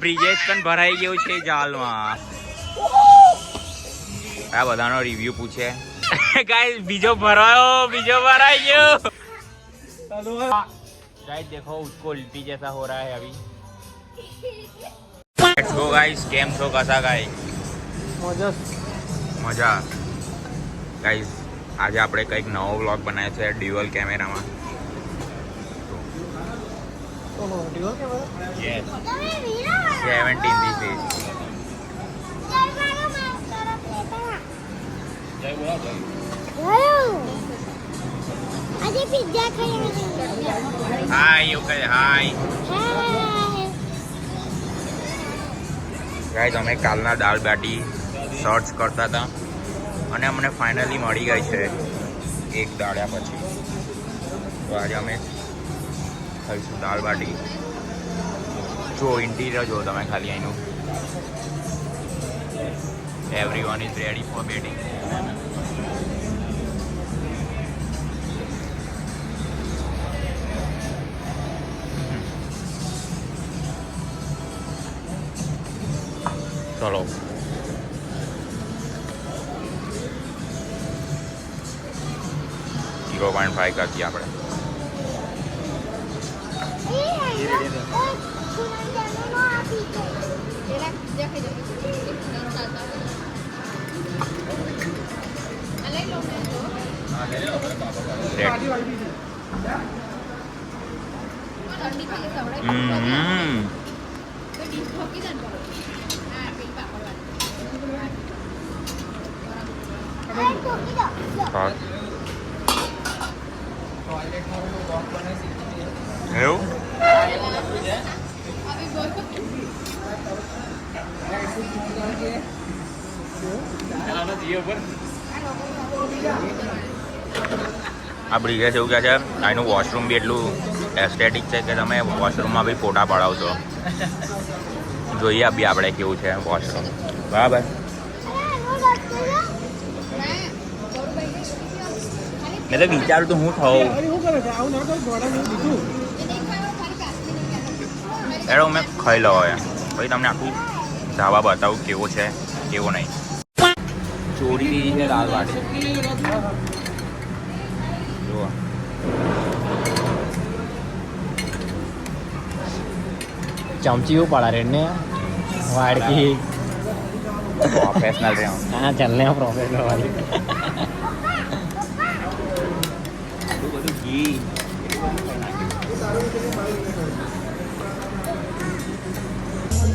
બ્રિજેશ પણ ભરાઈ ગયું છે જાલમાં. આ બધાનો રિવ્યુ પૂછે. ગાઈસ બીજો ભરાઈ ગયો. गाइस देखो उसको उल्टी जैसा हो रहा है अभी. Let's go guys. કેમ છો કસા ગાય? મજા. ગાઈસ આજે આપણે કંઈક નવો વ્લોગ બનાવ્યો છે ડ્યુઅલ કેમેરામાં. Dual camera? Yes. 17 this is. જય બોલા જય. આજે પિઝા ખાઈ. હાય ઓકે હાય. ગાઈસ અમે કાલના દાળ બાટી સર્ચ કરતા હતા અને અમને ફાઇનલી મળી ગઈ છે એક દાળ્યા પછી. તો આજે અમે ખાઈશું દાળ બાટી. જો ઇન્ટિરિયર જો તમે ખાલી અહીંનું. Everyone is ready for batting. ચલો 0.5 કરતી આપણે. એવું આ બ્રિગેડ એવું કહે છે અહીંનું વોશરૂમ બી એટલું એસ્થેટિક છે કે તમે વોશરૂમમાં બી ફોટા પડાવશો. જોઈએ બી આપણે કેવું છે વોશરૂમ. બરાબર. મેં તો વિચારું તો હું થવું એડો મેં ખાઈ લો એમ પછી તમને આખું ધાબા બતાવું કેવો છે કેવો નહીં. ચોરી દીધી છે દાળ બાટી. જુઓ चमची वो पड़ा रेने वाड़की प्रोफेशनल रहे हाँ चलने हैं प्रोफेशनल वाली બધું ઘી.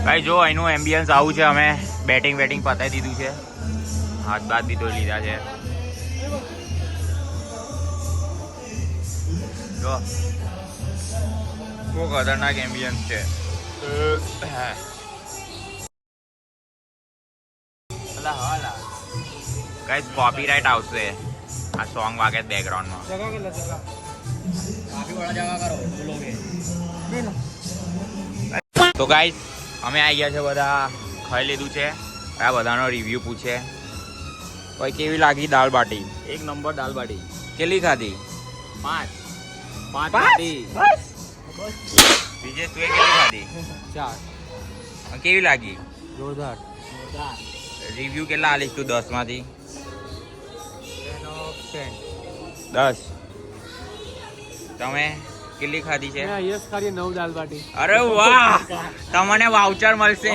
ભાઈ જો અહીંનું એમ્બિયન્સ આવું છે. અમે બેટિંગ પતાવી દીધું છે. હાથ બાદ બી ધોઈ લીધા છે. જો બહુ ખતરનાક એમ્બિયન્સ છે. ગાઈસ કોપીરાઇટ આવશે આ સોંગ વાગે બેકગ્રાઉન્ડમાં. તો ગાઈસ અમે આવી ગયા છે. બધા ખાઈ લીધું છે. આ બધાનો રિવ્યુ પૂછે ભાઈ કેવી લાગી દાળ બાટી. एक नंबर दाल बाटी કેટલી ખાધી? 5 खाती વિજય તું કેટલી ખાધી? 4 કેવી લાગી? जोरदार રિવ્યુ કેટલા આલીશ તું 10 માંથી? 10. તમે કેટલી ખાધી છે? यस खाली 9 दाल बाटी અરે વાહ તમને વાઉચર મળશે.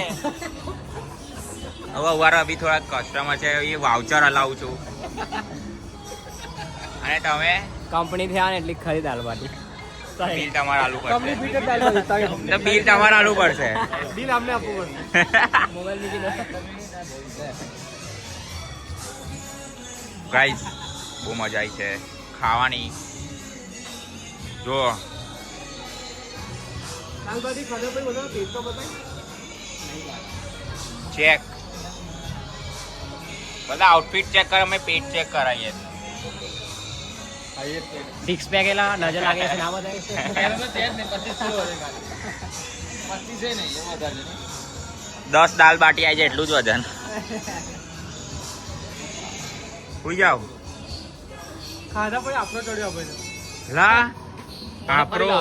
હવે અમારા અભી થોડા કસ્ટમર છે એ વાઉચર હલાવું છું. અને તમે कंपनी थी आने એટલી ખરી દાલ બાટી બિલ તમારે આલુ પડશે. કમ્પ્લીટ દાલ બાટી તો બિલ તમારે આલુ પડશે. બિલ અમને આપવું પડશે મોબાઈલ મૂકી દો. ગાઈસ બહુ મજા આવી છે ખાવાની. જો દાલ બાટી ખાધા પછી બધા પેટ તો બતાય ચેક બધા આઉટફિટ ચેક કરે. અમે પેટ ચેક કરાવીએ. સિક્સ પેક એલા નજર લાગે છે ના બતાય 10 દાલ બાટી આવી જાય એટલું જ વજન. હુઈ જાવ ખાધા પછી આપણો ચડ્યો આપણે લા આપણો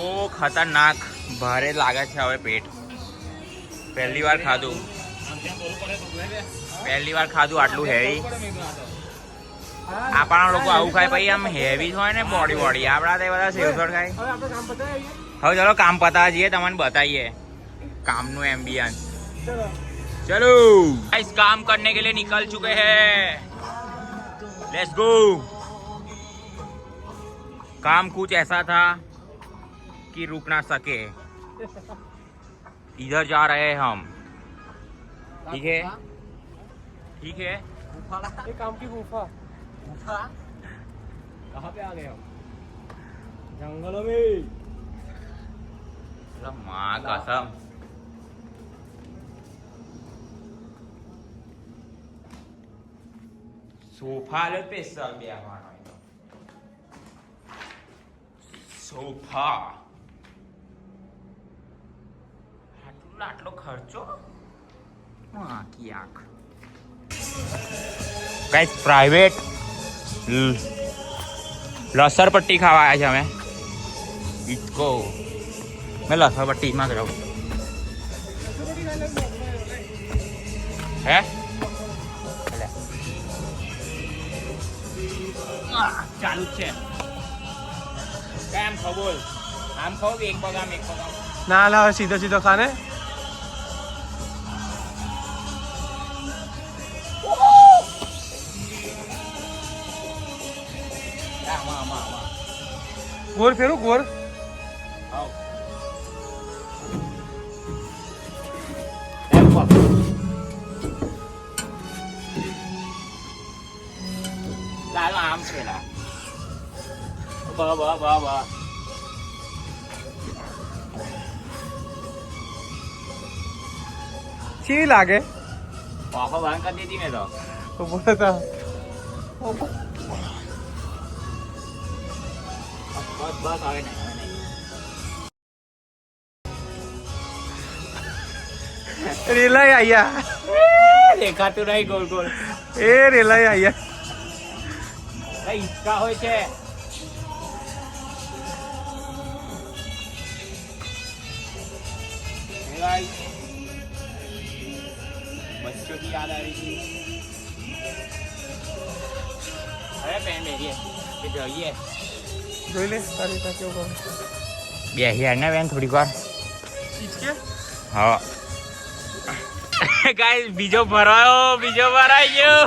ઓ ખતરનાક ભારે લાગે છે હવે પેટ. પહેલી વાર ખાધું આટલું હેવી. આપણા લોકો આવું ખાય પછી આમ હેવી હોય ને બોડી આપણા તે બધા સેવસર ખાય. હવે આપણે કામ પતાવી હવે ચલો કામ પતાવા જઈએ, તમને બતાइए કામનું एम्बियंस. ચલો चलो इस काम करने के लिए निकल चुके हैं. Let's go. काम कुछ ऐसा था कि रुक ना सके. इधर जा रहे हैं हम. ठीक है ठीक है. ये काम की गुफा कहाँ पे आ गए हम? जंगलों में. माँ कसम સોફા લે સ્પેશિયલ બેહવાનો હોય તો સોફા આટલો ખર્ચો આખી આંખ. કઈ પ્રાઇવેટ લસર પટ્ટી ખાવા આવ્યા છે અમે. ઇચકો મેં લસર પટ્ટી માં ગયો હે. ચાલુ જ છે. કેમ ખબર આમ ખાવ એક પગ આમ એક પગ આમ. ના ના સીધો સીધો ખાને. ગોર ફેરું ગોર. લાલો આમ છે લા. બા કેવી લાગે? આંખો બંધ કરી દીધી મેં તો. બોલો તો બસ આવે નહીં. રેલાઈ આયા. દેખાતું નહીં ગોલ ગોલ. એ રેલાઈ આયા. કઈ ઈચ્છા હોય છે. बच्चों की याद आ रही थी. अरे पेन बेरिए કે જોઈએ જોઈ લે તારી તા કેવું કરે. બેહી ને બેન થોડીક વાર. ઈચકે હા ગાઈસ બીજો ભરાઈ ગયો.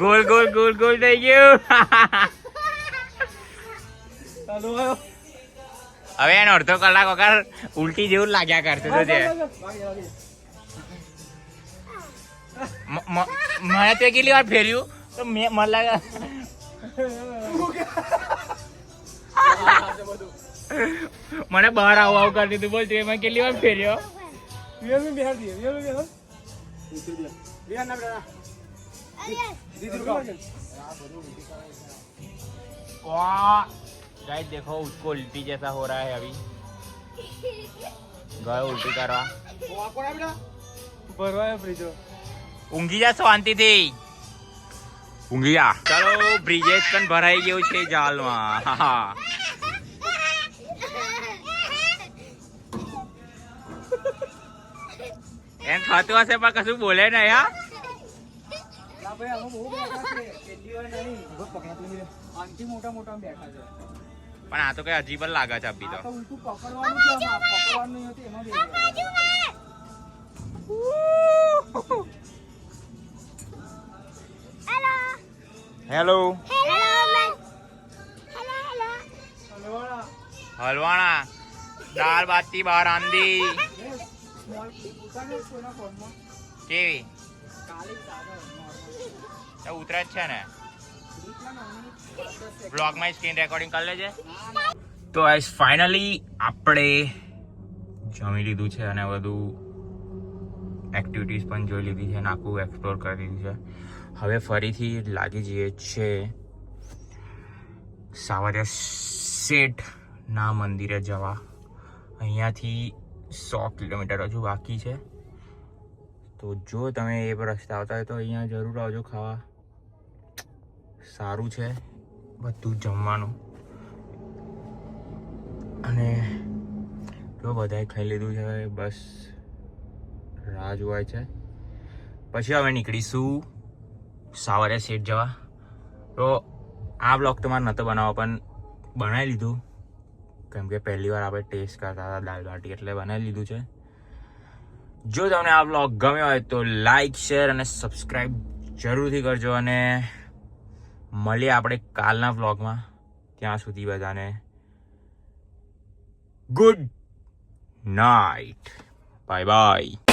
ગોલ થઈ ગયું. ચાલો આવ્યો. હવે એને અડધો કલાક વગર ઉલટી જેવું લાગ્યા કરતું હતું તે. મને તો કેટલી વાર ફેર્યું તો મને લાગે મને બહાર આવું કરતી હતું. બોલ તું એમાં કેટલી વાર ફેર્યો. રિયલ में बिहार दिए रियल में बिहार बिहार ना बेटा दीदी रुको. गाइस देखो उसको उल्टी जैसा हो रहा है अभी. गए उल्टी करवा. वो आपको ना बेटा भरवाया फ्रिज. ઊંઘી જા શાંતિથી. ઊંઘી જા. ચાલો બ્રિજેશ પણ ભરાઈ ગયું છે જાલમાં. એમ થતું હશે પણ કશું બોલે નહીં. હા ના ભાઈ અમે બહુ બેઠા છે કેટલી વાર નહીં બહુ પકડાતું છે. આંટી મોટા બેઠા છે. પણ આ તો કઈ અજીબ જ લાગે છે અભી આ તો. તો ઉલટું પકડવાનું છે આમાં પકડવાનું નહીં હતું એમાં બેઠા. હેલો હલવાડા હલવાણા દાળ બાતી બહાર આંદી ઉતારે કોઈના ફોનમાં કેવી કાલે સાદો નોર્મલ તો ઉતરે જ છે ને. રીતના નાની બ્લોગમાં સ્ક્રીન રેકોર્ડિંગ કરી લેજે. તો આજ ફાઇનલી આપણે જમી લીધું છે અને બધું એક્ટિવિટીઝ પણ જોઈ લીધી છે અને આખું એક્સપ્લોર કરી દીધું છે. હવે ફરીથી લાગી જઈએ છે સાવરિયા શેઠના મંદિરે જવા. અહીંયાથી 100 કિલોમીટર હજુ બાકી છે. તો જો તમે એ રસ્તે આવતા હોય તો અહીંયા જરૂર આવજો ખાવા. સારું છે બધું જમવાનું. અને જો બધાએ ખાઈ લીધું છે, બસ રાહ જોવાય છે. પછી અમે નીકળીશું સવારે સેટ જવા. તો આ બ્લોગ તો મારે નહોતો બનાવવો, પણ બનાવી લીધું કેમ કે પહેલી વાર આપણે ટેસ્ટ કરતા હતા દાલ બાટી, એટલે બનાવી લીધું છે. જો તમને આ બ્લોગ ગમ્યો હોય તો લાઈક, શેર અને સબસ્ક્રાઈબ જરૂરથી કરજો. અને મળીએ આપણે કાલના બ્લોગમાં. ત્યાં સુધી બધાને ગુડ નાઇટ. Bye bye.